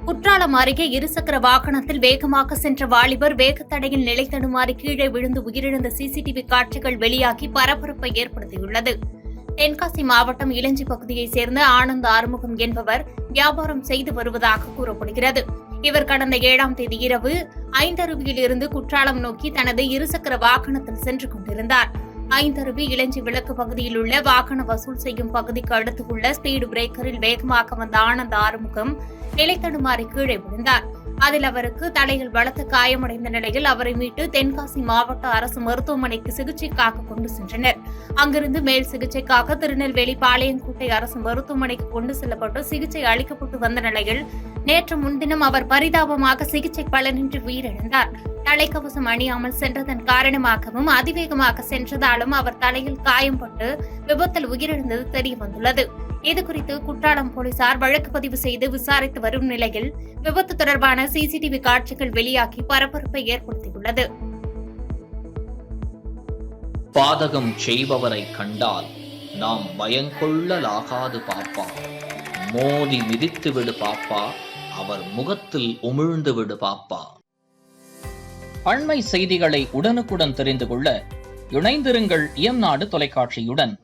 குற்றாலம் அருகே இருசக்கர வாகனத்தில் வேகமாக சென்ற வாலிபர் வேகத்தடையில் நிலை தடுமாறி கீழே விழுந்து உயிரிழந்த சிசிடிவி காட்சிகள் வெளியாகி பரபரப்பை ஏற்படுத்தியுள்ளது. தென்காசி மாவட்டம் இளஞ்சி பகுதியைச் சேர்ந்த ஆனந்த் ஆறுமுகம் என்பவர் வியாபாரம் செய்து வருவதாக கூறப்படுகிறது. இவர் கடந்த 7ஆம் தேதி இரவு ஐந்தருவியில் இருந்து குற்றாலம் நோக்கி தனது இருசக்கர வாகனத்தில் சென்று கொண்டிருந்தார். ஐந்தருவி இளஞ்சி விளக்கு பகுதியில் உள்ள வாகன வசூல் செய்யும் பகுதிக்கு அடுத்து உள்ள ஸ்பீடு பிரேக்கரில் வேகமாக வந்த ஆனந்த் ஆறுமுகம் நிலை தடுமாறி கீழே விழுந்தார். அதில் அவருக்கு தலையில் பலத்த காயமடைந்த நிலையில் அவரை மீட்டு தென்காசி மாவட்ட அரசு மருத்துவமனைக்கு சிகிச்சைக்காக கொண்டு சென்றனர். அங்கிருந்து மேல் சிகிச்சைக்காக திருநெல்வேலி பாளையங்கோட்டை அரசு மருத்துவமனைக்கு கொண்டு செல்லப்பட்டு சிகிச்சை அளிக்கப்பட்டு வந்த நிலையில் நேற்று முன்தினம் அவர் பரிதாபமாக சிகிச்சை பலனின்றி உயிரிழந்தார். தலைக்கவசம் அணியாமல் சென்றதன் காரணமாகவும் அதிவேகமாக சென்றதாலும் அவர் தலையில் காயம்பட்டு விபத்தில் உயிரிழந்தது தெரியவந்துள்ளது. இதுகுறித்து குற்றாலம் போலீசார் வழக்கு பதிவு செய்து விசாரித்து வரும் நிலையில் விபத்து தொடர்பான சிசிடிவி காட்சிகள் வெளியாகி பரபரப்பை ஏற்படுத்தியுள்ளது. பாதகம் செய்பவரை கண்டால் நாம் பயங்கொள்ளலாகாது பாப்பா, மோதி மிதித்து விடு பாப்பா, அவர் முகத்தில் உமிழ்ந்து விடு பாப்பா. அண்மை செய்திகளை உடனுக்குடன் தெரிந்து கொள்ள இணைந்திருங்கள் இயம்நாடு தொலைக்காட்சியுடன்.